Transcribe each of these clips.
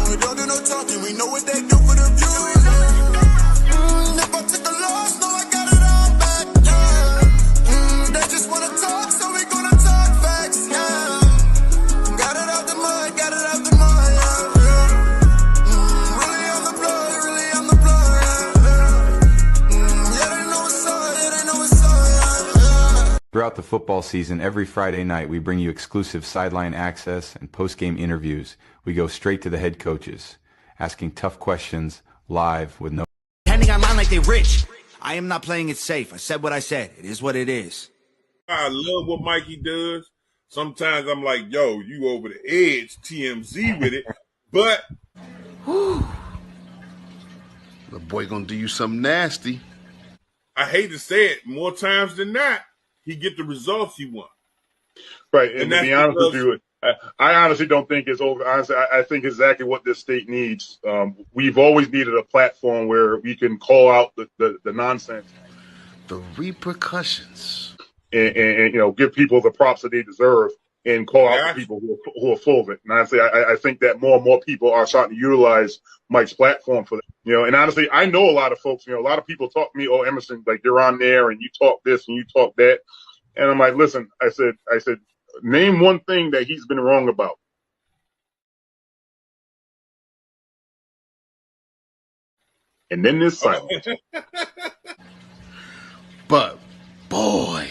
Don't do no talking, we know what they do for the views. If I took a loss, no, I got it all back. They just wanna talk, so we gonna talk facts. Got it out the mud, got it out the mud. Really on the blood, really on the blood. Yeah, they know it's up, yeah, they know it's up. Throughout the football season, every Friday night, we bring you exclusive sideline access and post-game interviews. We go straight to the head coaches, asking tough questions live with no... Depending on line like they rich. I am not playing it safe. I said what I said. It is what it is. I love what Mikey does. Sometimes I'm like, yo, you over the edge, TMZ with it. But the boy gonna do you something nasty. I hate to say it, more times than not, he get the results he want. Right, and to be honest with you, I honestly don't think it's over. Honestly, I think exactly what this state needs. We've always needed a platform where we can call out the nonsense, the repercussions, and give people the props that they deserve, and call out the people who are full of it. And honestly, I think that more and more people are starting to utilize Mike's platform for that. And honestly, I know a lot of folks. A lot of people talk to me, "Oh, Emerson, like you're on there and you talk this and you talk that," and I'm like, "Listen," I said. Name one thing that he's been wrong about. And then there's silence. But, boy.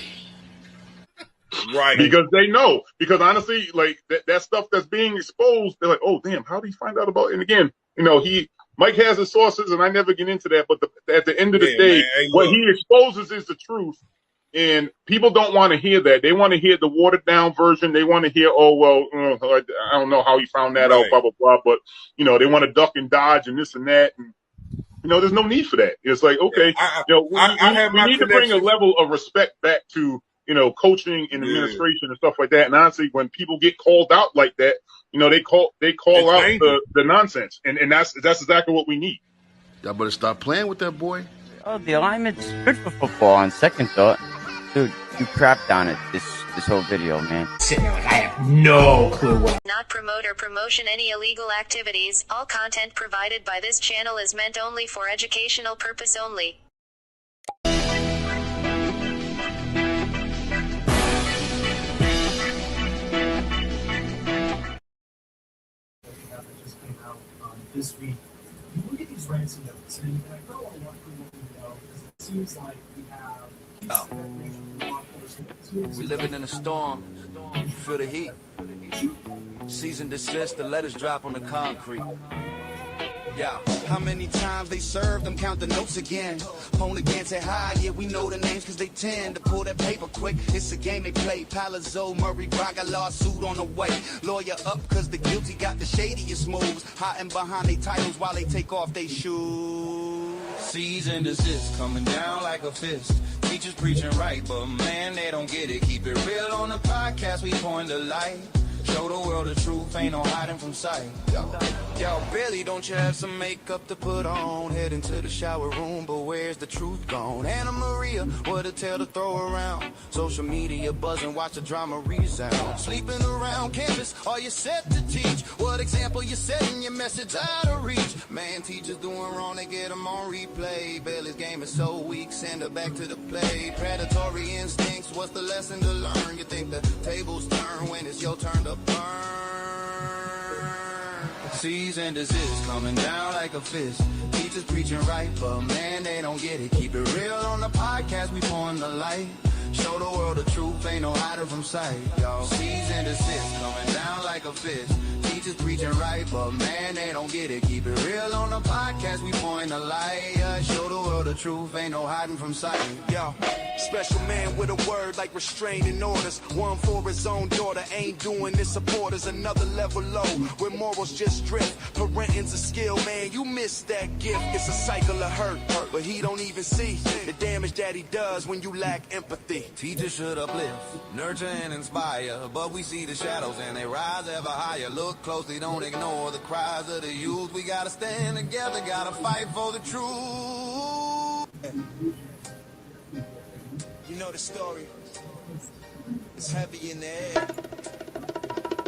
Right. Because they know. Because honestly, like that stuff that's being exposed, they're like, oh, damn, how did he find out about it? And again, Mike has his sources, and I never get into that. But at the end of the day, what he exposes is the truth. And people don't want to hear that. They want to hear the watered down version. They want to hear, oh, well, I don't know how he found that out, blah, blah, blah. But, they want to duck and dodge and this and that. And, there's no need for that. It's like, okay, we need to bring a level of respect back to, coaching and administration and stuff like that. And honestly, when people get called out like that, they call out the nonsense. And that's exactly what we need. Y'all better stop playing with that boy. Oh, the alignment's good for football on second thought. Dude, you crapped on it this whole video, man. Sitting there like, I have no clue what. Not promote or promotion any illegal activities. All content provided by this channel is meant only for educational purpose only. This week, you look at these ransom notes, and I don't want to walk through what we know, because it seems like we have... We living in a storm. You feel the heat. Cease and desist, the letters drop on the concrete. Yeah. How many times they served them, count the notes again. Phone again, say hi, yeah, we know the names cause they tend to pull that paper quick. It's a game they play. Palazzo, Murray, Braga, lawsuit on the way. Lawyer up cause the guilty got the shadiest moves. Hiding behind they titles while they take off they shoes. Cease and desist, coming down like a fist. Teachers preaching right, but man, they don't get it. Keep it real on the podcast, we point the light. Show the world the truth, ain't no hiding from sight. Yo, Billy, don't you have some makeup to put on? Head into the shower room, but where's the truth gone? Anna Maria, what a tale to throw around. Social media buzzing, watch the drama resound. Sleeping around campus, are you set to teach? What example you setting your message out of reach? Man, teachers doing wrong, they get them on replay. Billy's game is so weak, send her back to the play. Predatory instincts, what's the lesson to learn? You think the tables turn when it's your turn to burn. Cease and desist, coming down like a fist. Teachers preaching right, but man, they don't get it. Keep it real on the podcast, we pouring the light. Show the world the truth, ain't no hiding from sight. Y'all cease and desist, coming down like a fist. Teachers preaching right, but man, they don't get it. Keep it real on the podcast, we point the light. Show the world the truth, ain't no hiding from sight. Yo, special man with a word like restraining orders. One for his own daughter, ain't doing this. Supporters another level low, where morals just drift. Parenting's a skill, man, you missed that gift. It's a cycle of hurt, but he don't even see the damage that he does when you lack empathy. Teachers should uplift, nurture and inspire, but we see the shadows and they rise ever higher. Look closely, don't ignore the cries of the youth. We gotta stand together, gotta fight for the truth. You know the story. It's heavy in the air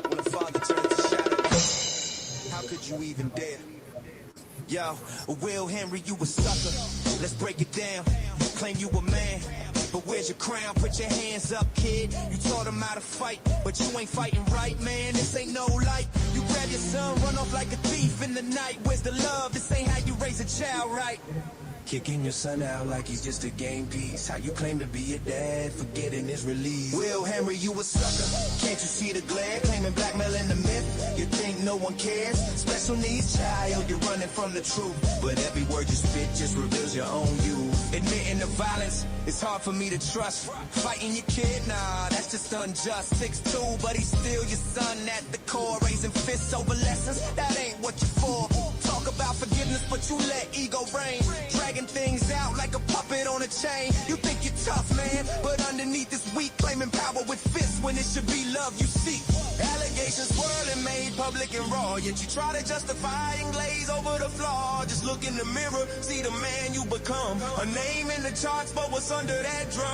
when a father turns to shadows. How could you even dare? Yo, Will Henry, you a sucker. Let's break it down. Claim you a man, but where's your crown? Put your hands up, kid. You taught him how to fight, but you ain't fighting right, man. This ain't no light. You grab your son, run off like a thief in the night. Where's the love? This ain't how you raise a child, right? Kicking your son out like he's just a game piece. How you claim to be a dad, forgetting his release. Will Henry, you a sucker. Can't you see the glare? Claiming blackmail in the myth. You think no one cares? Special needs child, you're running from the truth. But every word you spit just reveals your own you. Admitting the violence, it's hard for me to trust. Fighting your kid, nah, that's just unjust. 6'2", but he's still your son at the core. Raising fists over lessons, that ain't what you're for. Talk about forgiveness, but you let ego reign. Dragging things out like a puppet on a chain. You think you're tough, man, but underneath is weak. Claiming power with fists when it should be love you seek. Allegations swirling, made public and raw. Yet you try to justify and glaze over the flaw. Just look in the mirror, see the man you become. A name in the charts, but what's under that drum?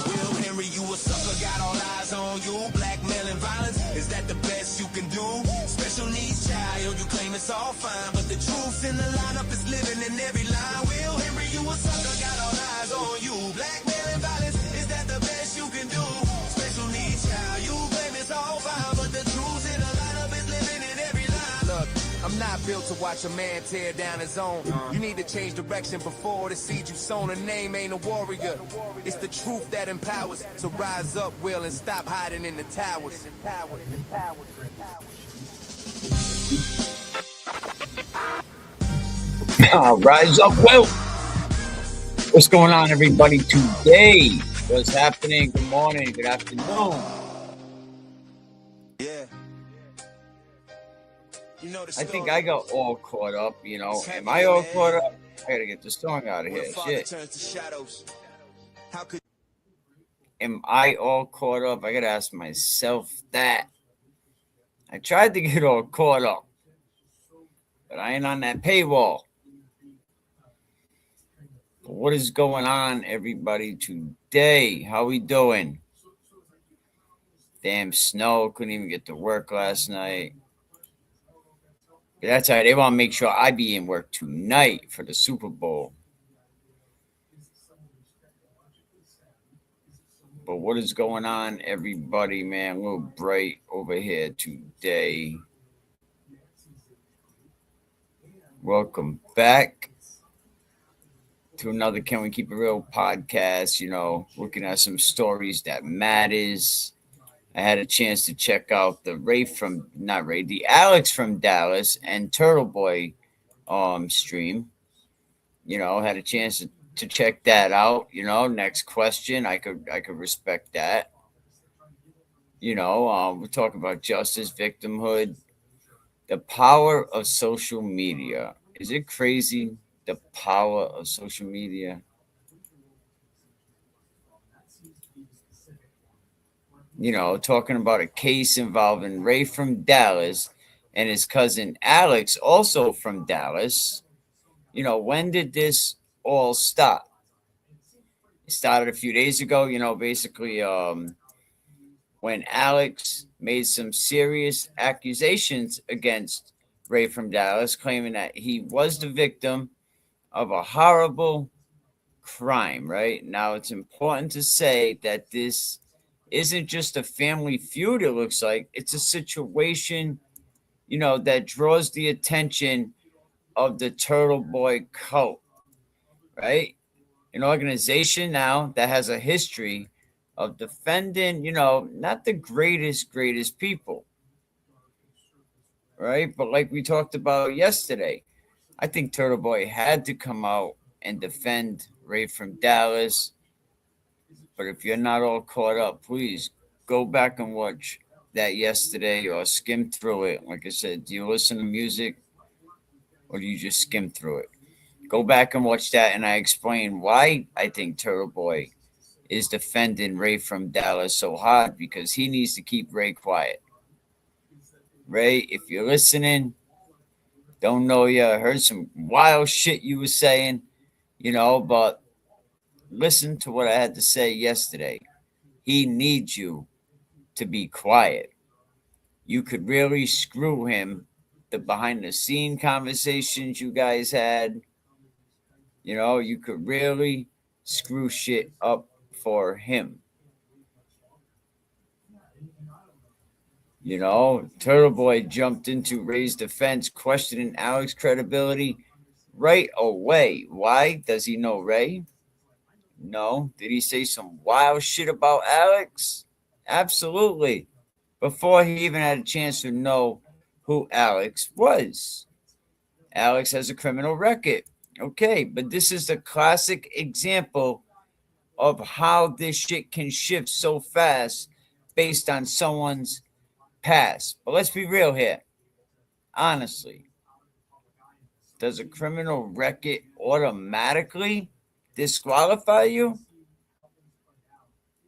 Will Henry, you a sucker, got all eyes on you. Blackmail and violence, is that the best you can do? Special needs child, you claim it's all fine, but the truth in the lineup is living in every line. Will Henry, you a sucker, got all eyes on you. Blackmail and violence, is that the best you can do? Special needs child, you claim it's all fine, but the truth in the lineup is living in every line. Look, I'm not built to watch a man tear down his own. You need to change direction before the seed you sown. A name ain't a warrior. It's the truth that empowers. So rise up, Will, and stop hiding in the towers. Rise up, Will. What's going on, everybody, today? What's happening? Good morning, good afternoon. Yeah. I think I got all caught up, you know. Am I all caught up? I gotta get the song out of here. Shit. Am I all caught up? I gotta ask myself that. I tried to get all caught up, but I ain't on that paywall. But what is going on, everybody, today? How we doing? Damn snow. Couldn't even get to work last night. But that's all right. They want to make sure I be in work tonight for the Super Bowl. But what is going on, everybody, man? A little bright over here today. Welcome back to another Can We Keep It Real podcast, you know, looking at some stories that matters. I had a chance to check out the Alex from Dallas and Turtle Boy stream. You know, had a chance to check that out. You know, next question, I could respect that. You know, we're talking about justice, victimhood, the power of social media. Is it crazy? The power of social media. You know, talking about a case involving Ray from Dallas and his cousin Alex, also from Dallas. You know, when did this all stop? It started a few days ago, you know, basically when Alex made some serious accusations against Ray from Dallas, claiming that he was the victim of a horrible crime, right? Now, it's important to say that this isn't just a family feud, it looks like. It's a situation, you know, that draws the attention of the Turtle Boy cult, right? An organization now that has a history of defending, you know, not the greatest people, right? But like we talked about yesterday, I think Turtle Boy had to come out and defend Ray from Dallas. But if you're not all caught up, please go back and watch that yesterday or skim through it. Like I said, do you listen to music or do you just skim through it? Go back and watch that, and I explain why I think Turtle Boy is defending Ray from Dallas so hard, because he needs to keep Ray quiet. Ray, if you're listening, don't know you, heard some wild shit you were saying, you know, but listen to what I had to say yesterday. He needs you to be quiet. you could really screw him. The behind the scene conversations you guys had, you could really screw shit up for him. Turtle Boy jumped into Ray's defense, questioning Alex's credibility right away. Why? Does he know Ray? No. Did he say some wild shit about Alex? Absolutely. Before he even had a chance to know who Alex was. Alex has a criminal record. Okay, but this is a classic example of how this shit can shift so fast based on someone's past. But let's be real here. Honestly, does a criminal record automatically disqualify you?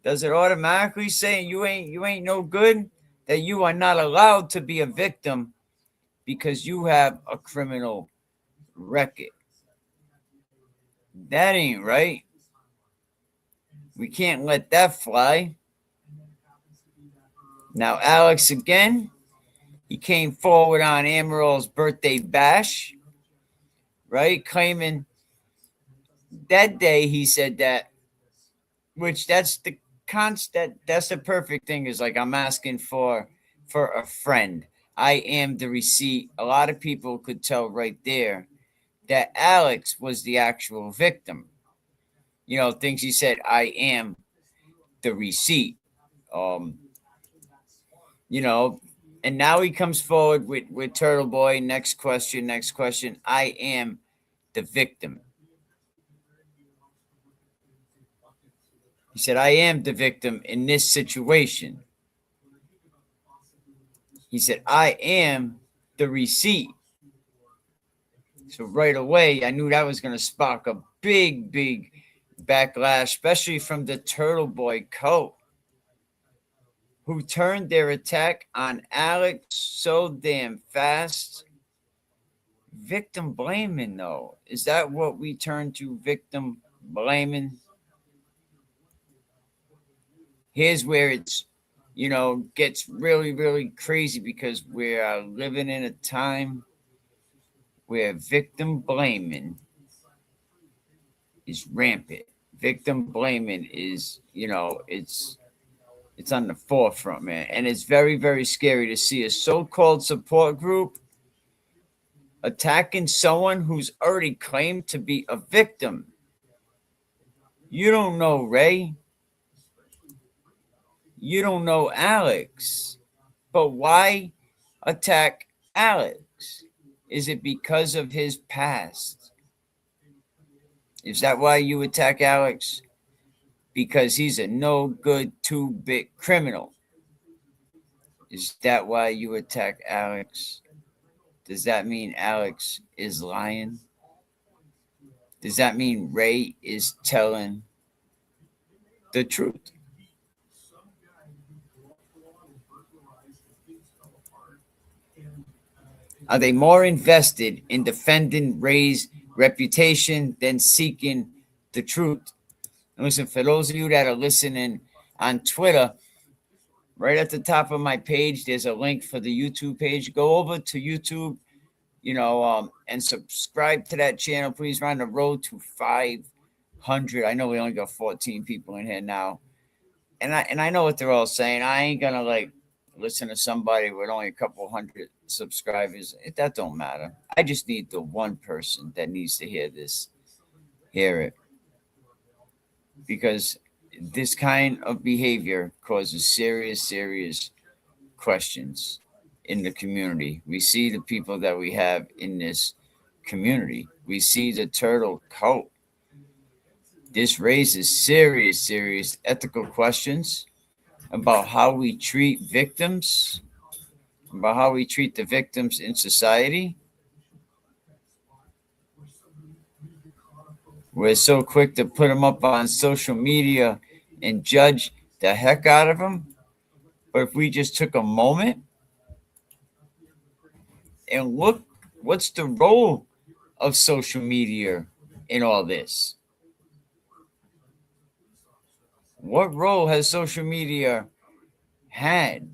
Does it automatically say you ain't no good? That you are not allowed to be a victim because you have a criminal record? That ain't right. We can't let that fly. Now, Alex again, he came forward on Amaril's birthday bash, right? Claiming that day he said that, which that's the constant, that's the perfect thing, is like, I'm asking for a friend. I am the receipt. A lot of people could tell right there that Alex was the actual victim. Things he said, I am the receipt. And now he comes forward with Turtle Boy. Next question. I am the victim. He said, I am the victim in this situation. He said, I am the receipt. So right away, I knew that was going to spark a big, big backlash, especially from the Turtle Boy cult, who turned their attack on Alex so damn fast. Victim blaming, though. Is that what we turn to? Victim blaming? Here's where it's, gets really, really crazy, because we are living in a time where victim blaming is rampant. Victim blaming is, it's on the forefront, man. And it's very, very scary to see a so-called support group attacking someone who's already claimed to be a victim. You don't know Ray. You don't know Alex. But why attack Alex? Is it because of his past? Is that why you attack Alex? Because he's a no good 2-bit criminal. Is that why you attack Alex? Does that mean Alex is lying? Does that mean Ray is telling the truth? Are they more invested in defending Ray's reputation than seeking the truth? And listen, for those of you that are listening on Twitter, right at the top of my page, there's a link for the YouTube page. Go over to YouTube, and subscribe to that channel. Please. We're on the road to 500. I know we only got 14 people in here now. And I know what they're all saying. I ain't going to listen to somebody with only a couple hundred subscribers. That don't matter. I just need the one person that needs to hear this, hear it. Because this kind of behavior causes serious, serious questions in the community. We see the people that we have in this community. We see the turtle cult. This raises serious, serious ethical questions about how we treat victims, about how we treat the victims in society. We're so quick to put them up on social media and judge the heck out of them. But if we just took a moment and look, what's the role of social media in all this? What role has social media had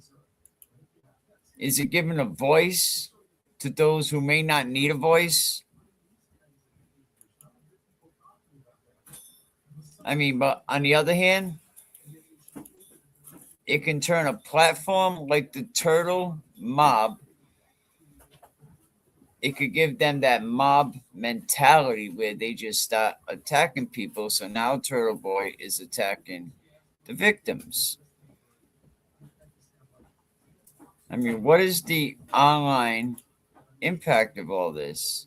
Is it giving a voice to those who may not need a voice? I mean, but on the other hand, it can turn a platform like the Turtle Mob. It could give them that mob mentality where they just start attacking people. So now Turtle Boy is attacking the victims. I mean, what is the online impact of all this?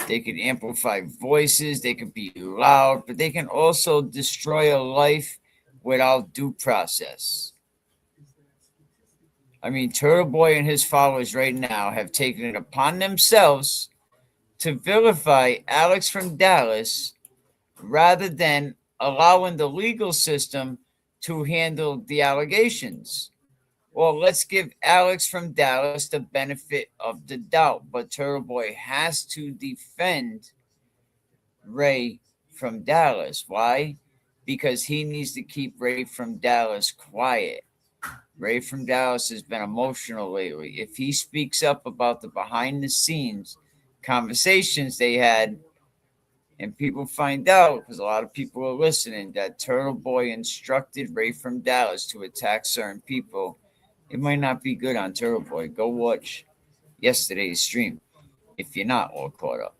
They can amplify voices, they can be loud, but they can also destroy a life without due process. I mean, Turtle Boy and his followers right now have taken it upon themselves to vilify Alex from Dallas rather than allowing the legal system to handle the allegations. Well, let's give Alex from Dallas the benefit of the doubt, but Turtle Boy has to defend Ray from Dallas. Why? Because he needs to keep Ray from Dallas quiet. Ray from Dallas has been emotional lately. If he speaks up about the behind the scenes conversations they had, and people find out, because a lot of people are listening, that Turtle Boy instructed Ray from Dallas to attack certain people, it might not be good on Turtle Boy. Go watch yesterday's stream if you're not all caught up.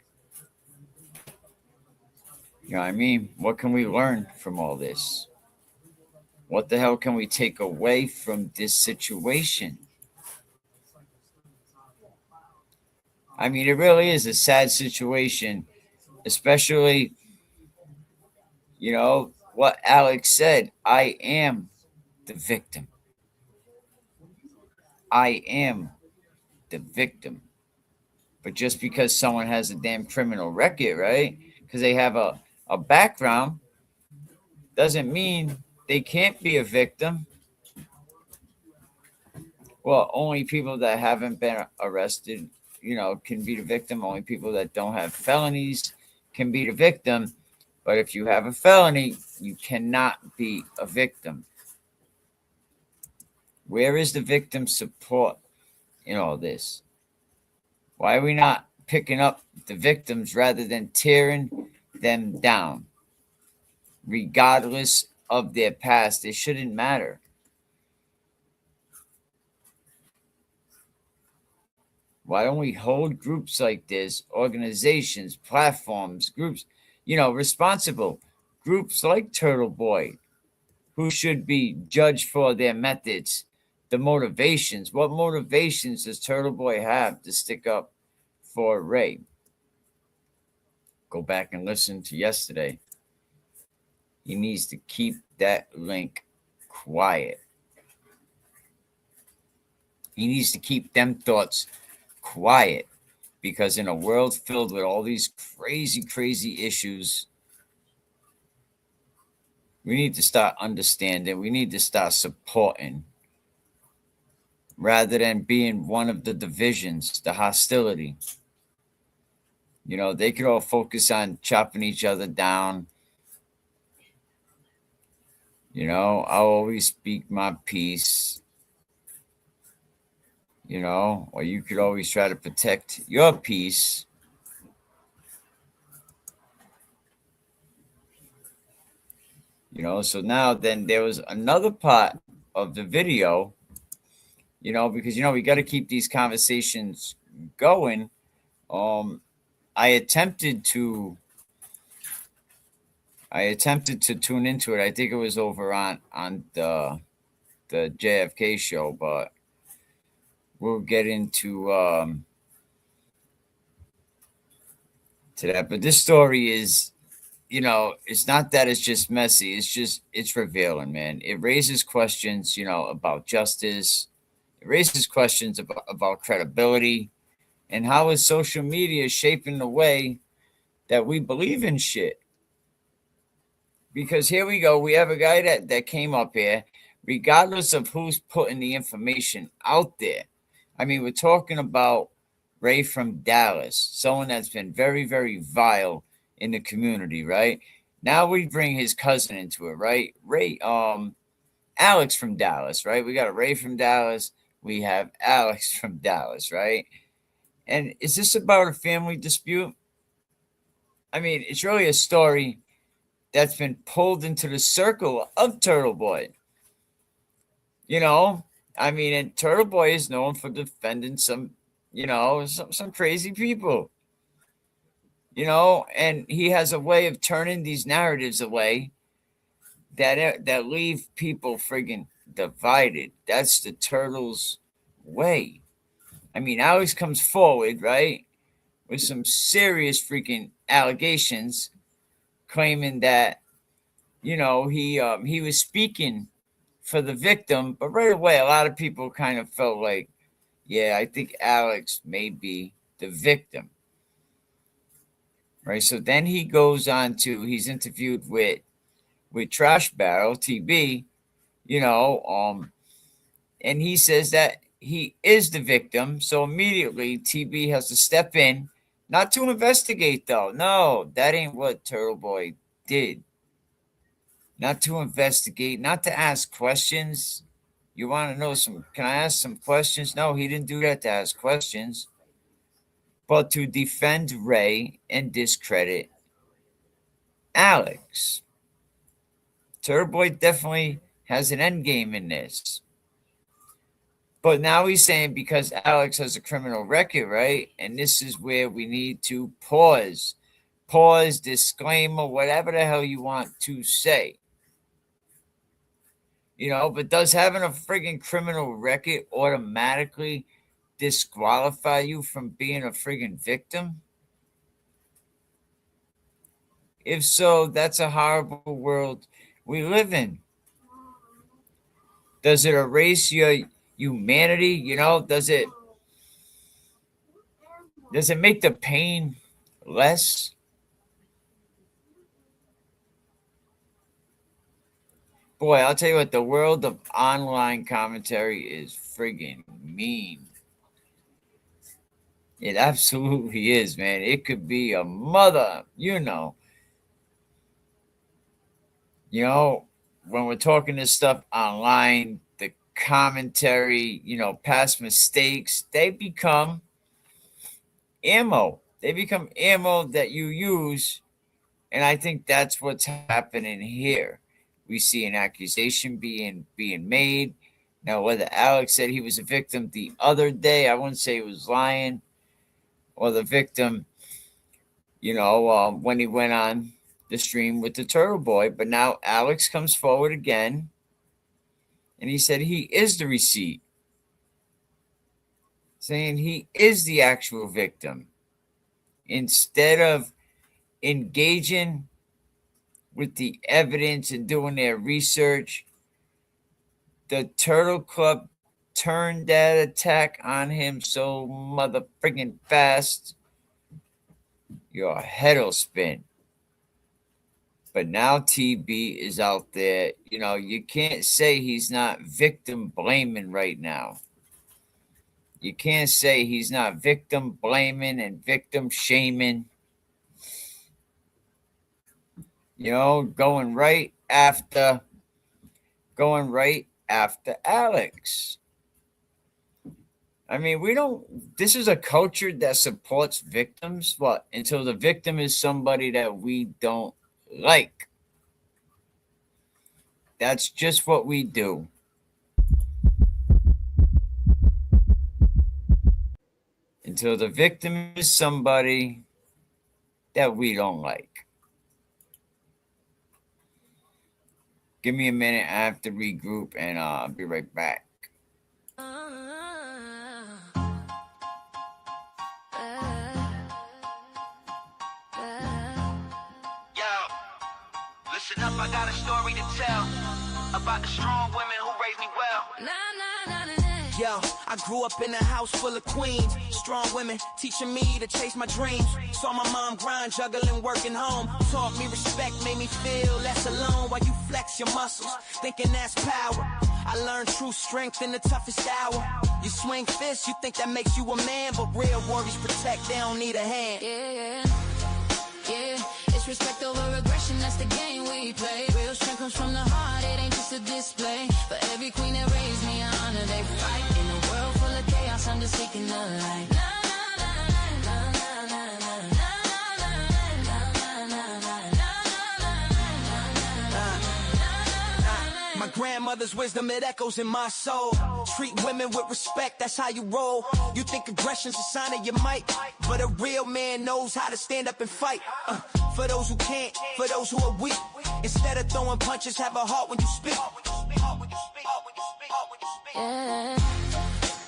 You know what I mean? What can we learn from all this? What the hell can we take away from this situation? I mean, it really is a sad situation, especially, you know, what Alex said. I am the victim. I am the victim. But just because someone has a damn criminal record, right? Because they have a background, doesn't mean they can't be a victim. Well, only people that haven't been arrested, you know, can be the victim. Only people that don't have felonies can be the victim. But if you have a felony, you cannot be a victim. Where is the victim support in all this? Why are we not picking up the victims rather than tearing them down? Regardless of their past, it shouldn't matter. Why don't we hold groups like this, organizations, platforms, groups, you know, responsible groups like Turtle Boy, who should be judged for their methods, the motivations. What motivations does Turtle Boy have to stick up for Ray? Go back and listen to yesterday. He needs to keep that link quiet. He needs to keep them thoughts quiet, because in a world filled with all these crazy issues, we need to start understanding. We need to start supporting rather than being one of the divisions, the hostility. You know, they could all focus on chopping each other down. You know, I'll always speak my piece. You know, or you could always try to protect your peace. You know, so now then there was another part of the video, you know, because, you know, we got to keep these conversations going. I attempted to tune into it. I think it was over on the JFK show, but we'll get into to that. But this story is, you know, it's not that it's just messy. It's revealing, man. It raises questions, you know, about justice. It raises questions about credibility, and how is social media shaping the way that we believe in shit. Because here we go. We have a guy that came up here, regardless of who's putting the information out there. I mean, we're talking about Ray from Dallas, someone that's been very, very vile in the community, right? Now we bring his cousin into it, right? Alex from Dallas, right? We got a Ray from Dallas. we have Alex from Dallas, right? And is this about a family dispute? I mean, it's really a story that's been pulled into the circle of Turtle Boy. You know, I mean, and Turtle Boy is known for defending some, you know, some crazy people. You know, and he has a way of turning these narratives away that leave people friggin' divided. That's the Turtles' way. I mean, Alex comes forward, right, with some serious freaking allegations, claiming that, you know, he was speaking for the victim, but right away, a lot of people kind of felt like, yeah, I think Alex may be the victim. Right. So then he goes on to, he's interviewed with Trash Barrel, TB, you know, and he says that he is the victim. So immediately TB has to step in, not to investigate though. No, that ain't what Turtle Boy did. Not to investigate, not to ask questions. You want to know can I ask some questions? No, he didn't do that to ask questions, but to defend Ray and discredit Alex. Turtle Boy definitely has an end game in this. But now he's saying because Alex has a criminal record, right? And this is where we need to pause, disclaimer, whatever the hell you want to say. You know, but does having a friggin' criminal record automatically disqualify you from being a friggin' victim? If so, that's a horrible world we live in. Does it erase your humanity? You know, does it make the pain less? Boy, I'll tell you what, the world of online commentary is friggin' mean. It absolutely is, man. It could be a mother, you know. You know, when we're talking this stuff online, the commentary, you know, past mistakes, they become ammo. They become ammo that you use. And I think that's what's happening here. We see an accusation being made. Now, whether Alex said he was a victim the other day, I wouldn't say he was lying, or the victim, you know, when he went on the stream with the Turtle Boy. But now Alex comes forward again, and he said he is the receipt, saying he is the actual victim. Instead of engaging with the evidence and doing their research, the Turtle Club turned that attack on him so mother friggin' fast, your head'll spin. But now TB is out there. You know, you can't say he's not victim blaming right now. You can't say he's not victim blaming and victim shaming. You know, going right after Alex. I mean, this is a culture that supports victims, until the victim is somebody that we don't like. That's just what we do. Until the victim is somebody that we don't like. Give me a minute. I have to regroup, and I'll be right back. Listen up, I got a story to tell about the strong women who raised me well. Yo, I grew up in a house full of queens, strong women teaching me to chase my dreams. Saw my mom grind, juggling, working home. Taught me respect, made me feel less alone while you flex your muscles, thinking that's power. I learned true strength in the toughest hour. You swing fists, you think that makes you a man, but real warriors protect, they don't need a hand. Yeah, it's respect over aggression, that's the game we play. Real strength comes from the heart, it ain't just a display. For every queen that raised me, I honor they fight in the world. I'm just seeking the light. My grandmother's wisdom, it echoes in my soul. Treat women with respect, that's how you roll. You think aggression's a sign of your might, but a real man knows how to stand up and fight. For those who can't, for those who are weak. Instead of throwing punches, have a heart when you speak. Yeah,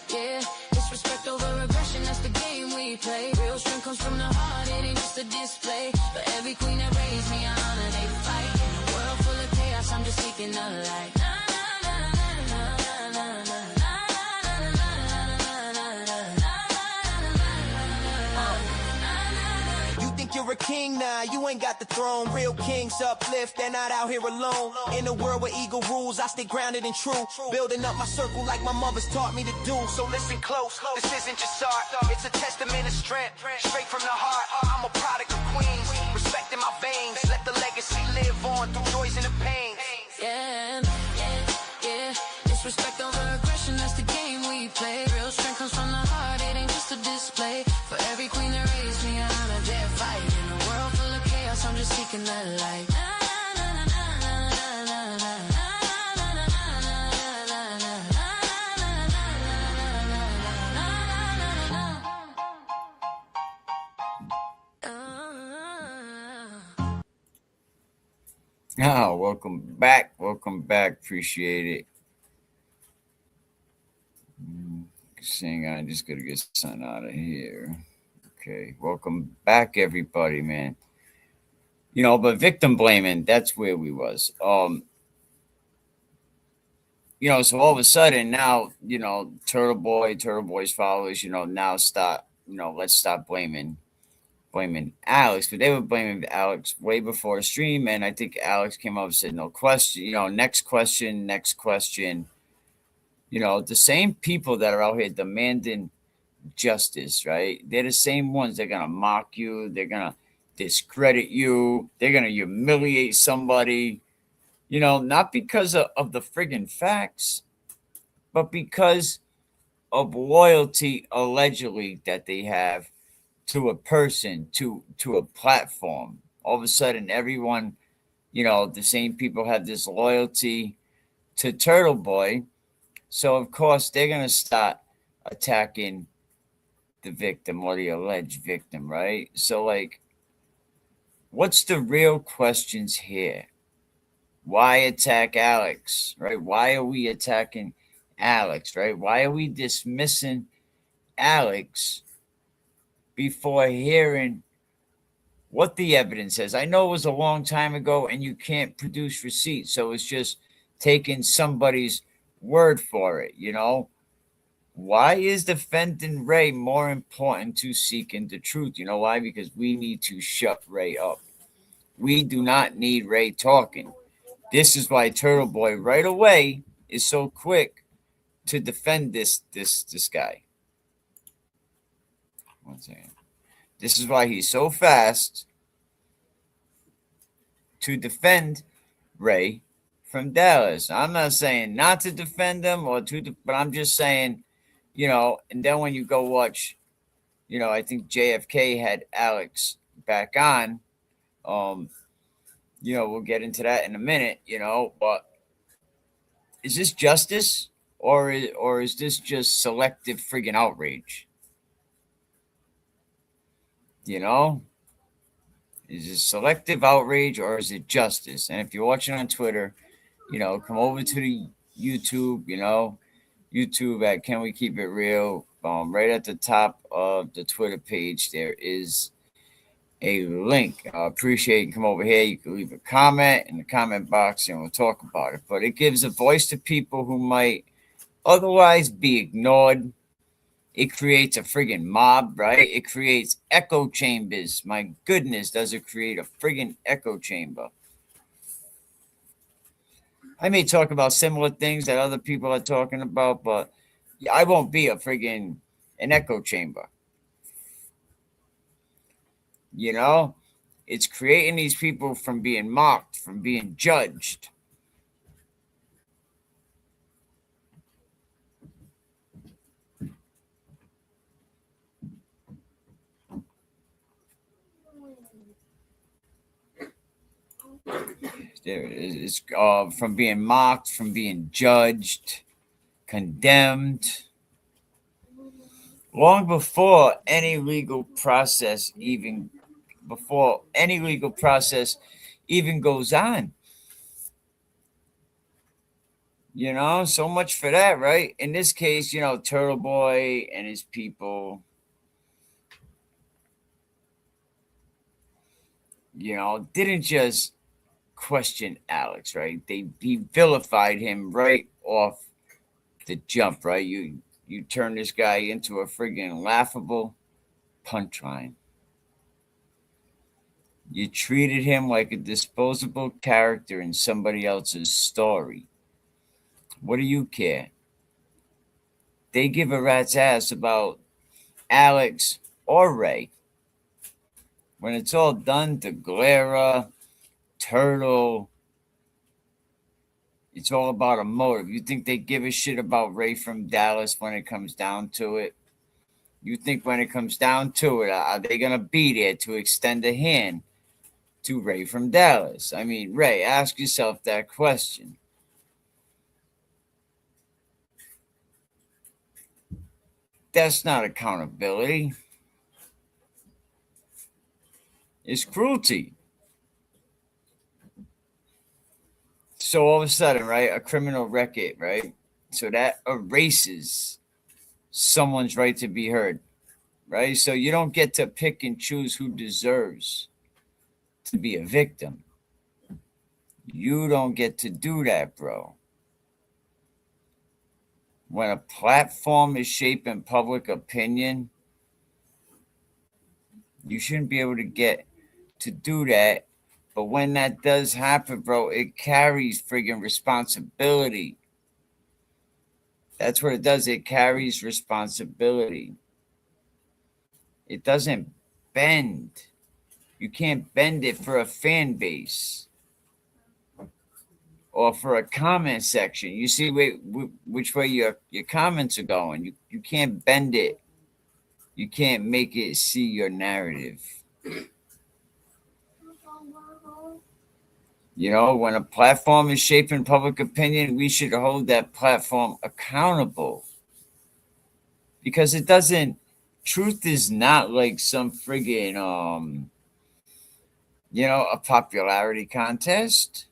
yeah. Disrespect over aggression, that's the game we play. Real strength comes from the heart, it ain't just a display. For every queen that raised me, I honor they fight. In a world full of chaos, I'm just seeking the light. You're a king now, you ain't got the throne. Real kings uplift, they're not out here alone. In a world where ego rules, I stay grounded and true. Building up my circle like my mother's taught me to do. So listen close, this isn't just art. It's a testament of strength, straight from the heart. I'm a product of Queens, respect in my veins. Let the legacy live on through joys and the pains. Yeah, yeah, yeah. Disrespect over aggression, that's the game we play. Real strength comes from the heart, it ain't just a display. For every queen that raised me, I honor their fight. In a world full of chaos, I'm just seeking the light. Welcome back. Welcome back. Appreciate it. Saying I just gotta get something out of here. Okay. Welcome back, everybody, man. You know, but victim blaming, that's where we was. You know, so all of a sudden now, you know, Turtle Boy's followers, you know, now stop, you know, let's stop blaming Alex, but they were blaming Alex way before the stream, and I think Alex came up and said, no question, you know, next question. You know, the same people that are out here demanding justice, right? They're the same ones that are going to mock you. They're going to discredit you. They're going to humiliate somebody, you know, not because of the friggin' facts, but because of loyalty, allegedly, that they have to a person, to a platform. All of a sudden, everyone, you know, the same people have this loyalty to Turtle Boy. So, of course, they're going to start attacking the victim or the alleged victim, right? So, like, what's the real questions here? Why attack Alex, right? Why are we attacking Alex, right? Why are we dismissing Alex before hearing what the evidence says? I know it was a long time ago and you can't produce receipts, so it's just taking somebody's word for it, you know? Why is defending Ray more important to seeking the truth? You know why? Because we need to shut Ray up. We do not need Ray talking. This is why Turtle Boy right away is so quick to defend this guy. One second. This is why he's so fast to defend Ray from Dallas. I'm not saying not to defend him but I'm just saying, you know, and then when you go watch, you know, I think JFK had Alex back on. You know, we'll get into that in a minute, you know, but is this justice or is this just selective friggin' outrage? You know? Is it selective outrage or is it justice? And if you're watching on Twitter, you know, come over to the YouTube, you know, YouTube at Can We Keep It Real. Right at the top of the Twitter page, there is a link. I appreciate you come over here. You can leave a comment in the comment box and we'll talk about it. But it gives a voice to people who might otherwise be ignored. It creates a friggin' mob, right? It creates echo chambers. My goodness, does it create a friggin' echo chamber? I may talk about similar things that other people are talking about, but I won't be an echo chamber. You know, it's creating these people from being mocked, from being judged. It's from being mocked, from being judged, condemned. Long before any legal process even goes on. You know, so much for that, right? In this case, you know, Turtle Boy and his people, you know, didn't just question Alex, right? He vilified him right off the jump, right? You turn this guy into a friggin' laughable punchline. You treated him like a disposable character in somebody else's story. What do you care? They give a rat's ass about Alex or Ray. When it's all done, to Galera, Turtle, it's all about a motive. You think they give a shit about Ray from Dallas when it comes down to it? You think when it comes down to it, are they going to be there to extend a hand to Ray from Dallas? I mean, Ray, ask yourself that question. That's not accountability. It's cruelty. So all of a sudden, right, a criminal record, right? So that erases someone's right to be heard, right? So you don't get to pick and choose who deserves to be a victim. You don't get to do that, bro. When a platform is shaping public opinion, you shouldn't be able to get to do that. But when that does happen, bro, it carries friggin' responsibility. That's what it does. It carries responsibility. It doesn't bend. You can't bend it for a fan base or for a comment section. You see which way your comments are going. You can't bend it. You can't make it see your narrative. You know, when a platform is shaping public opinion, we should hold that platform accountable. Because it doesn't, truth is not like some friggin', you know, a popularity contest.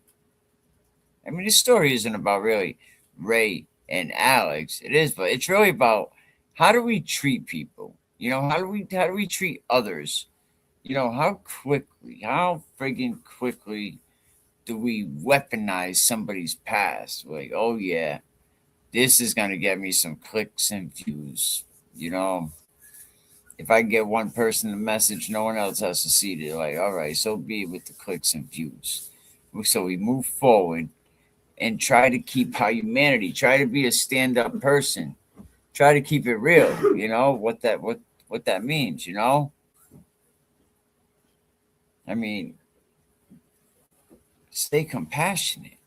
I mean, this story isn't about really Ray and Alex. It is, but it's really about how do we treat people? You know, how do we treat others? You know, how friggin' quickly do we weaponize somebody's past? Like, oh yeah, this is gonna get me some clicks and views. You know, if I get one person to message, no one else has to see it. They're like, all right, so be it with the clicks and views. So we move forward and try to keep our humanity. Try to be a stand-up person. Try to keep it real. You know what that means. You know, I mean, stay compassionate.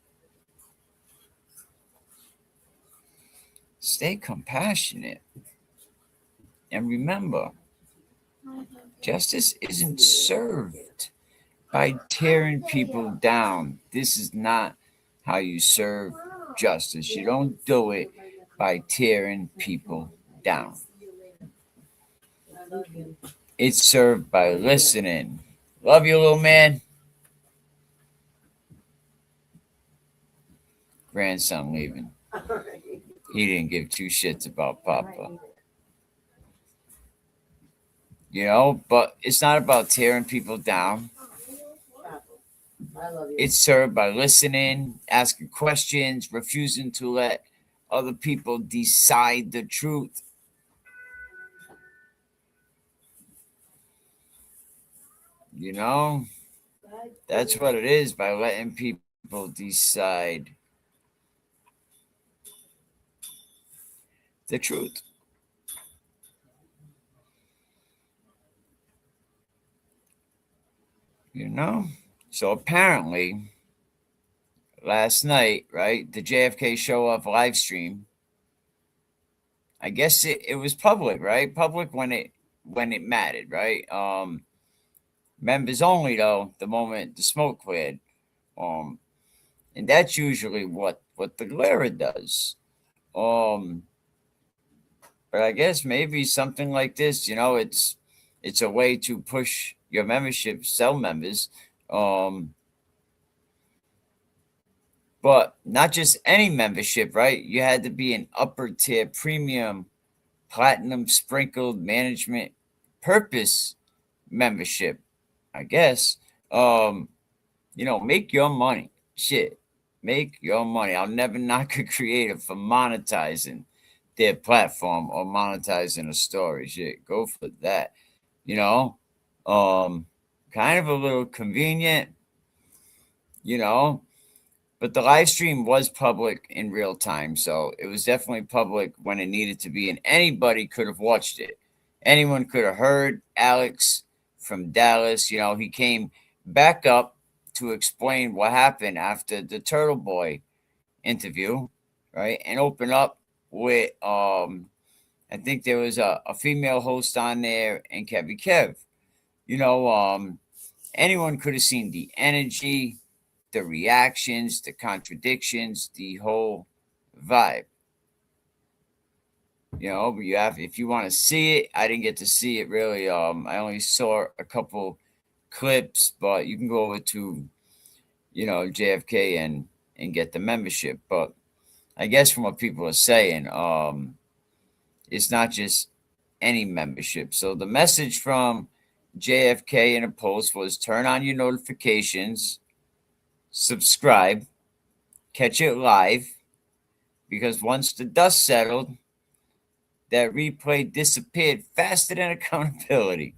Stay compassionate. And remember, justice isn't served by tearing people down. This is not how you serve justice. You don't do it by tearing people down. It's served by listening. Love you, little man. Grandson leaving. He didn't give two shits about Papa. You know, but it's not about tearing people down. It's served by listening, asking questions, refusing to let other people decide the truth. You know, that's what it is, by letting people decide the truth. You know? So apparently, last night, right, the JFK Show Off live stream, I guess it was public, right? Public when it mattered, right? Members only, though, the moment the smoke cleared. And that's usually what the Glera does. But I guess maybe something like this, it's a way to push your membership, sell members. But not just any membership, right? You had to be an upper tier premium, platinum sprinkled management purpose membership, I guess. Make your money. Shit. Make your money. I'll never knock a creator for monetizing their platform or monetizing a story. Shit. Go for that. Kind of a little convenient, but the live stream was public in real time. So it was definitely public when it needed to be, and anybody could have watched it. Anyone could have heard Alex from Dallas. He came back up to explain what happened after the Turtle Boy interview, right? And open up with, I think there was a female host on there and Kevy Kev. Anyone could have seen the energy, the reactions, the contradictions, the whole vibe. But if you want to see it, I didn't get to see it really. I only saw a couple clips, but you can go over to, JFK and get the membership. But I guess from what people are saying, it's not just any membership. So the message from JFK in a post was turn on your notifications, subscribe, catch it live, because once the dust settled, that replay disappeared faster than accountability.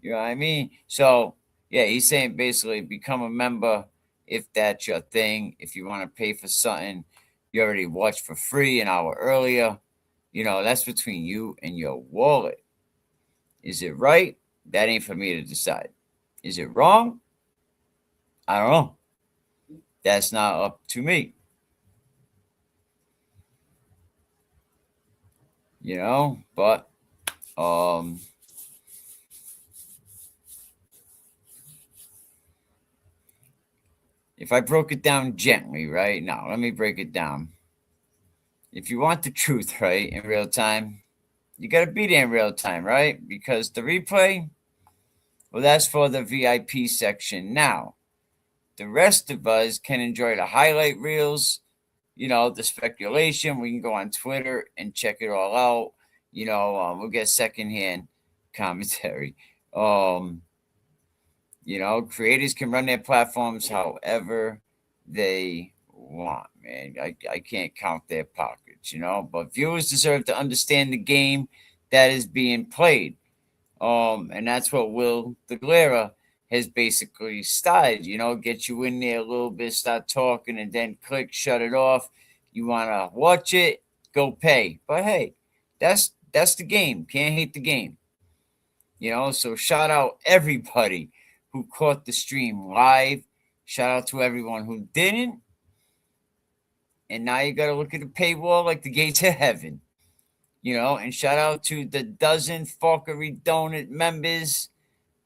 You know what I mean? So, yeah, he's saying basically become a member if that's your thing. If you want to pay for something you already watched for free an hour earlier, that's between you and your wallet. Is it right? That ain't for me to decide. Is it wrong? I don't know. That's not up to me. But if I broke it down gently, right? Now, let me break it down. If you want the truth, right, in real time, you got to be there in real time, right? Because the replay, well, that's for the VIP section. Now, the rest of us can enjoy the highlight reels, the speculation. We can go on Twitter and check it all out. We'll get secondhand commentary. Creators can run their platforms however they want, man. I can't count their pockets, but viewers deserve to understand the game that is being played. And that's what Will the Glera has basically started, get you in there a little bit, start talking, and then click, shut it off. You want to watch it, go pay. But hey, that's the game. Can't hate the game. So shout out everybody who caught the stream live. Shout out to everyone who didn't. And now you got to look at the paywall like the gates of heaven. And shout out to the dozen fuckery donut members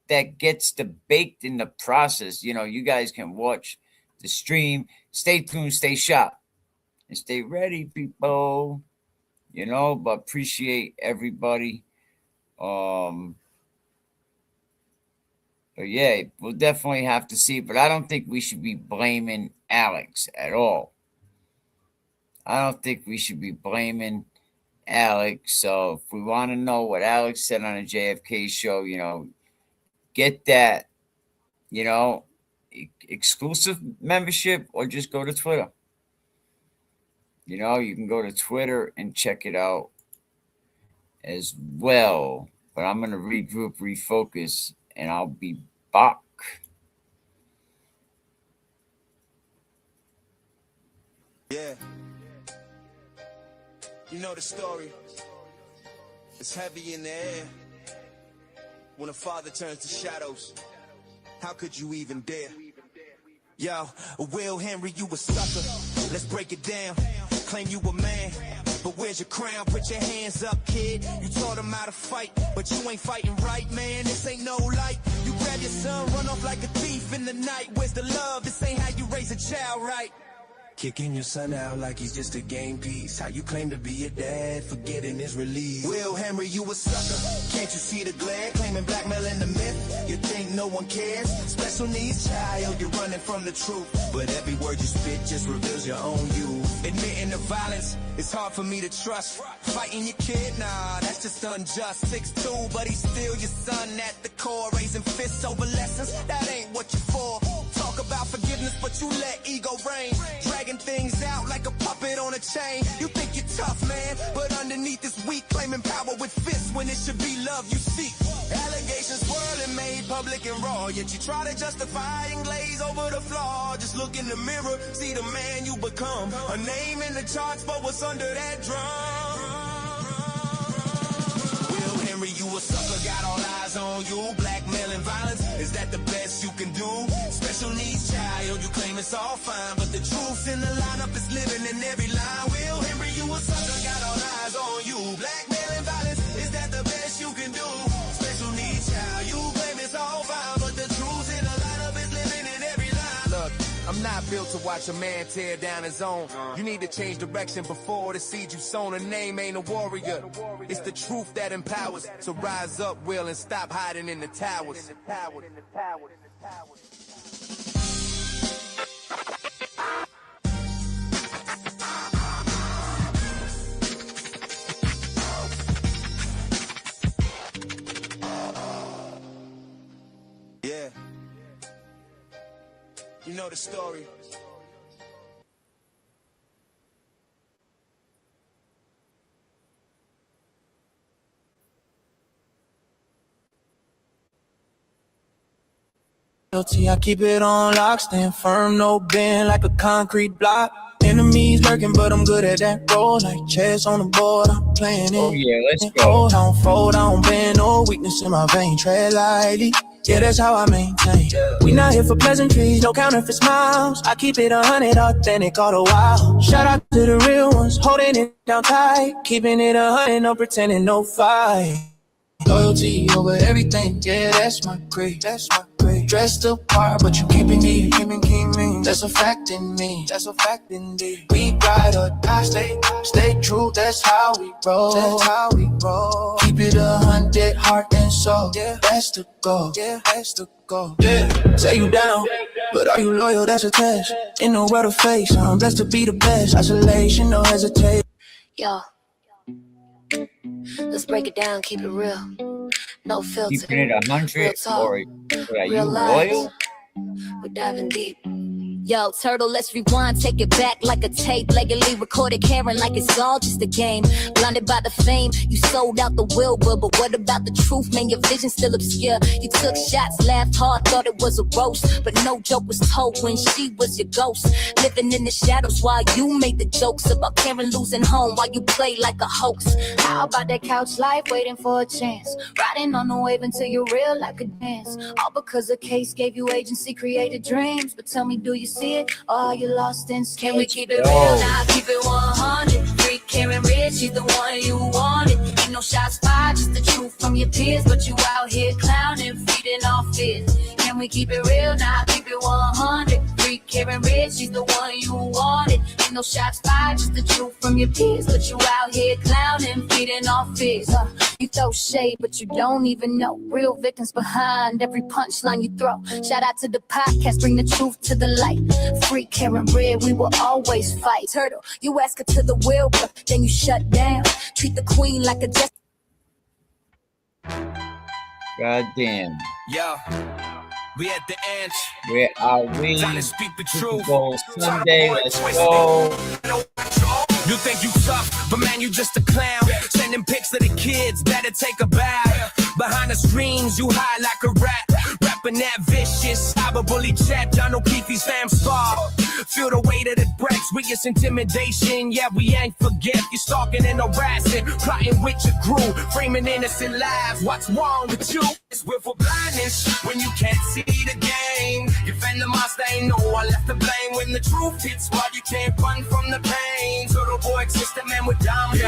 that gets the baked in the process. You guys can watch the stream. Stay tuned, stay sharp, and stay ready, people. But appreciate everybody. But yeah, we'll definitely have to see. But I don't think we should be blaming Alex at all. I don't think we should be blaming Alex. So if we want to know what Alex said on a JFK show, get that, exclusive membership, or just go to Twitter. You can go to Twitter and check it out as well. But I'm going to regroup, refocus, and I'll be back. Yeah. You know the story. It's heavy in the air. When a father turns to shadows, how could you even dare? Yo, Will Henry, you a sucker. Let's break it down. claim you a man. But where's your crown? Put your hands up, kid. You taught him how to fight, but you ain't fighting right, man. This ain't no light. You grab your son, run off like a thief in the night. Where's the love? This ain't how you raise a child, right? Kicking your son out like he's just a game piece. How you claim to be a dad, forgetting his release. Will Henry, you a sucker. Can't you see the glare? Claiming blackmailing the myth. You think no one cares? Special needs child, you're running from the truth. But every word you spit just reveals your own you. Admitting the violence, it's hard for me to trust. Fighting your kid, nah, that's just unjust. 6'2", but he's still your son at the core. Raising fists over lessons, that ain't what you're for. Talk about forgiveness, but you let ego reign. Dragging things out like a puppet on a chain. You think you're tough, man, but underneath is weak. Claiming power with fists when it should be love you seek. Allegations swirling, made public and raw. Yet you try to justify and glaze over the flaw. Just look in the mirror, see the man you become. A name in the charts, but what's under that drum? Will Henry, you a sucker, got all eyes on you. Blackmail and violence, is that the best you can do? Special needs child, you claim it's all fine, but the truth in the lineup is living in every line. Will Henry, you a sucker, got all eyes on you. Blackmail and violence, is that the best you can do? Special needs child, you claim it's all fine, but the truth in the lineup is living in every line. Look, I'm not built to watch a man tear down his own. You need to change direction before the seed you sown. A name ain't a warrior. It's the truth that empowers. So rise up, Will, and stop hiding in the towers. Yeah. You know the story. I keep it on lock, stand firm, no bend like a concrete block. Enemies lurking, but I'm good at that role. Like chess on the board, I'm playing it. Oh yeah, let's go. I don't fold, I don't bend, no weakness in my vein. Tread lightly, yeah, that's how I maintain. We not here for pleasantries, no counterfeit smiles. I keep it 100, authentic all the while. Shout out to the real ones, holding it down tight. Keeping it 100, no pretending, no fight. Loyalty over everything, yeah, that's my creed, that's my creed. Dressed apart, but you keeping me, that's a fact in me, that's a fact indeed. We ride or die, stay true, that's how we roll, that's how we roll. Keep it 100, heart and soul, yeah, that's the goal, yeah, that's the goal. Yeah, say you down, but are you loyal, that's a test. In the world of face, I'm blessed to be the best. Isolation, no hesitation. Yo, let's break it down, keep it real. No filter. Keeping it 100, or are you loyal? We're diving deep. Yo, Turtle, let's rewind, take it back like a tape. Legally recorded Karen like it's all just a game. Blinded by the fame, you sold out the Wilbur. But what about the truth, man? Your vision still obscure. You took shots, laughed hard, thought it was a roast. But no joke was told when she was your ghost. Living in the shadows while you made the jokes about Karen losing home while you played like a hoax. How about that couch life, waiting for a chance? Riding on the wave until you're real like a dance. All because a case gave you agency, created dreams. But tell me, do you see it, or are you lost in space? Can we keep it real now? Keep it 100. Free Karen Ridge, she's the one you wanted. Ain't no shots fired, just the truth from your peers. But you out here clowning, feeding off fears. Can we keep it real now? Keep it 100. Free Karen Ridge, she's the one you wanted. Ain't no shots fired, just the truth from your peers. But you out here clowning, feeding off fears. You throw shade, but you don't even know real victims behind every punchline you throw. Shout out to the podcast, bring the truth to the light. Free Karen Red, we will always fight. Turtle, you ask her to the wheel, but then you shut down. Treat the queen like a just. God damn. Yo, we at the end. Where are we? Time to speak the truth. Sunday, let's go. You think you tough, but man, you just a clown. Sending pics of the kids, better take a bow. Behind the screens, you high like a rat. Rapping that vicious cyberbully chat, John O'Keefe's fam star. Feel the weight of the bricks, streets, we just intimidation. Yeah, we ain't forget. You stalking and harassing, plotting with your crew, framing innocent lives. What's wrong with you? It's willful blindness when you can't see the game. Defend the monster, ain't no one left to blame. When the truth hits, why you can't run from the pain. Turtle boy, system man with dominance.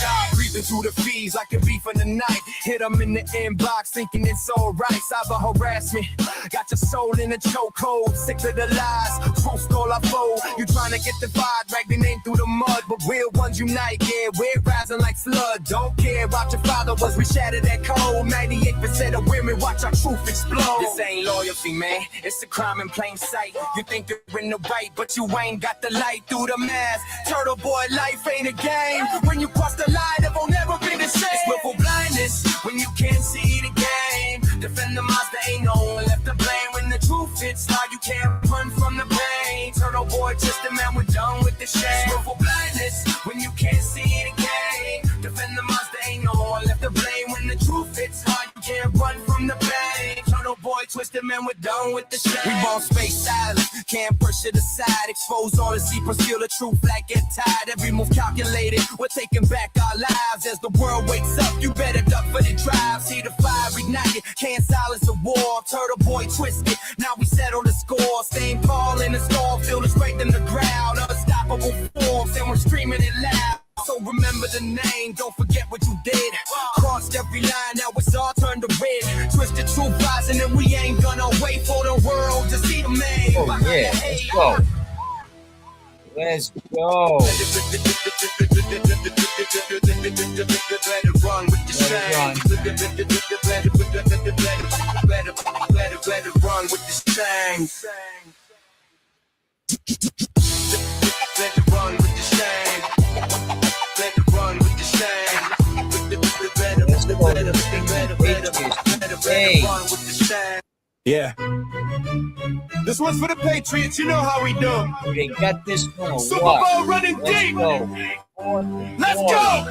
Shot creeping through the fees like a beef in the night. Hit them in the inbox, thinking it's alright. Cyber harassment, got your soul in a chokehold. Sick of the lies, post all I fold. You trying to get the vibe, drag the name through the mud, but real ones unite. Yeah, we're rising like flood. Don't care about your father was we shattered that code. 98% of women watch our truth explode. This ain't loyalty, man. It's a crime in plain sight. You think you're in the right, but you ain't got the light through the mask. Turtle boy, life ain't a game. When you cross the line, it won't never be the same. It's willful blindness when you can't see the game. Defend the monster, ain't no one left to blame. When the truth hits, now you can't run from the pain. Turtle boy, just a man, we're done with the shame. It's willful blindness when you can't see the game. Defend the monster, ain't no one left to blame. When the truth hits, now you can't run from the pain. Turtle boy, twisted man, we're done with the shame. We won't space silent, can't push it aside. Expose all the secrets, feel the truth like get tied. Every move calculated, we're taking back our lives. As the world wakes up, you better duck for the drive. See the fire ignited, can't silence the war. Turtle boy twisted, now we settle the score. Staying tall in the storm, feel the strength in the ground. Unstoppable forms, and we're screaming it loud. So remember the name, don't forget what you did. Crossed every line, now it's all turned to red. Twisted truth rising, and we ain't gonna wait for the world to see the man. Oh yeah, let's go. Let's go. Let it run with the shame. Let it run with the shame. Let it run with the shame. Let it run with the shame. Yeah. This one's for the Patriots. You know how we do. They got this one. Super Bowl running deep. Let's go.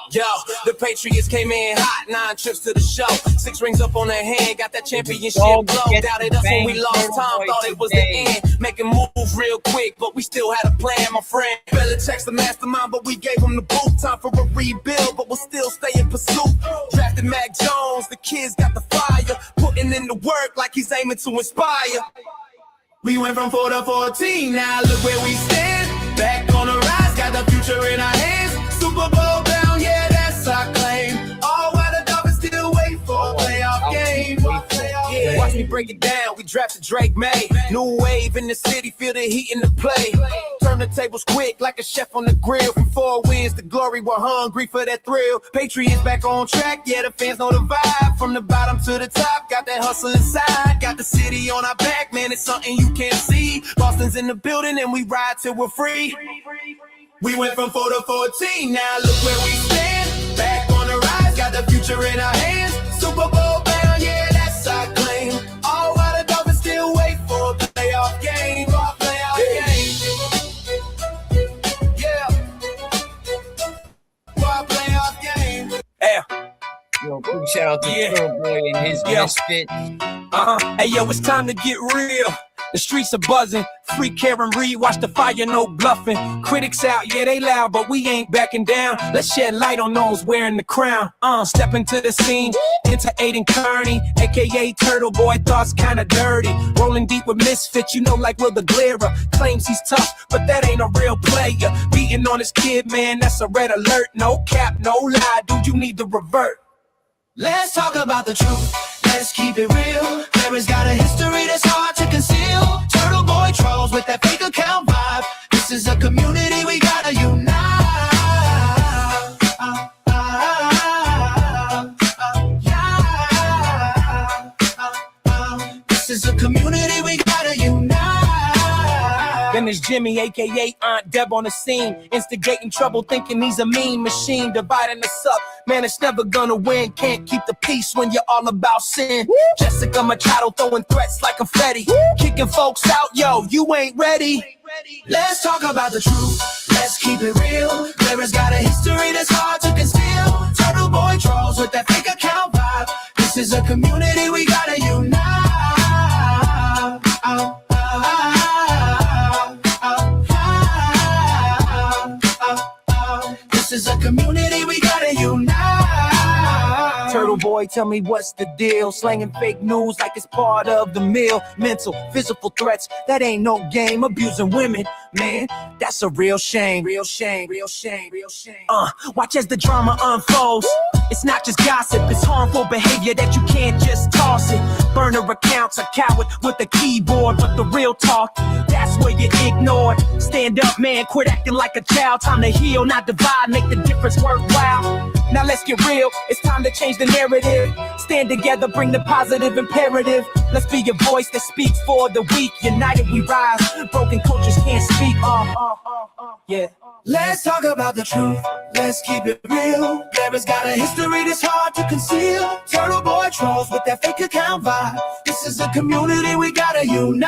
Yo, the Patriots came in hot, 9 trips to the show. 6 rings up on their hand, got that championship glow. Doubted us when we lost time, thought it was the end. Make a move real quick, but we still had a plan, my friend. Belichick's the mastermind, but we gave him the boot. Time for a rebuild, but we'll still stay in pursuit. Drafted Mac Jones, the kids got the fire. Putting in the work like he's aiming to inspire. We went from 4 to 14, now look where we stand. Back on the rise, got the future in our hands. Super Bowl bound, yeah, that's our claim. All while the Dolphins still wait for a playoff game. Yeah. Watch me break it down, we drafted Drake May. New wave in the city, feel the heat in the play. Turn the tables quick like a chef on the grill. From 4 wins to glory, we're hungry for that thrill. Patriots back on track, yeah, the fans know the vibe. From the bottom to the top, got that hustle inside. Got the city on our back, man, it's something you can't see. Boston's in the building and we ride till we're free. We went from 4 to 14, now look where we stand. Back on the rise, got the future in our hands. Super Bowl bound, yeah, that's our claim. All while the Dolphins still wait for a playoff game. Yeah. For a playoff game. Yeah. Yo, big shout out to Turtle Boy and his misfit. Hey, yo, it's time to get real. The streets are buzzing. Free Karen Reed, watch the fire, no bluffing. Critics out, yeah, they loud, but we ain't backing down. Let's shed light on those wearing the crown. Step into the scene, enter Aiden Kearney, aka Turtle Boy, thoughts kinda dirty. Rolling deep with misfits, you know, like Will the Glera. Claims he's tough, but that ain't a real player. Beating on his kid, man, that's a red alert. No cap, no lie, dude, you need to revert. Let's talk about the truth. Let's keep it real. Clara's got a history that's hard to conceal. Turtle Boy trolls with that fake account vibe. This is a community we gotta unite. This is a community we gotta unite. Then there's Jimmy, aka Aunt Deb on the scene, instigating trouble, thinking he's a mean machine, dividing us up. Man, it's never gonna win. Can't keep the peace when you're all about sin. Jessica Machado throwing threats like confetti, kicking folks out. Yo, you ain't ready. Let's talk about the truth. Let's keep it real. Clara's got a history that's hard to conceal. Turtle Boy trolls with that fake account vibe. This is a community we gotta unite. Turtle boy, tell me what's the deal? Slanging fake news like it's part of the meal. Mental, physical threats, that ain't no game. Abusing women, man, that's a real shame. Real shame, real shame, real shame. Watch as the drama unfolds. It's not just gossip, it's harmful behavior that you can't just toss it. Burner accounts, a coward with a keyboard, but the real talk, that's where you ignored. Stand up, man, quit acting like a child. Time to heal, not divide, make the difference worthwhile. Now let's get real, it's time to change the narrative. Stand together, bring the positive imperative. Let's be a voice that speaks for the weak. United we rise, broken cultures can't speak. Yeah. Let's talk about the truth. Let's keep it real. Blair's got a history that's hard to conceal. Turtle boy trolls with that fake account vibe. This is a community we gotta unite.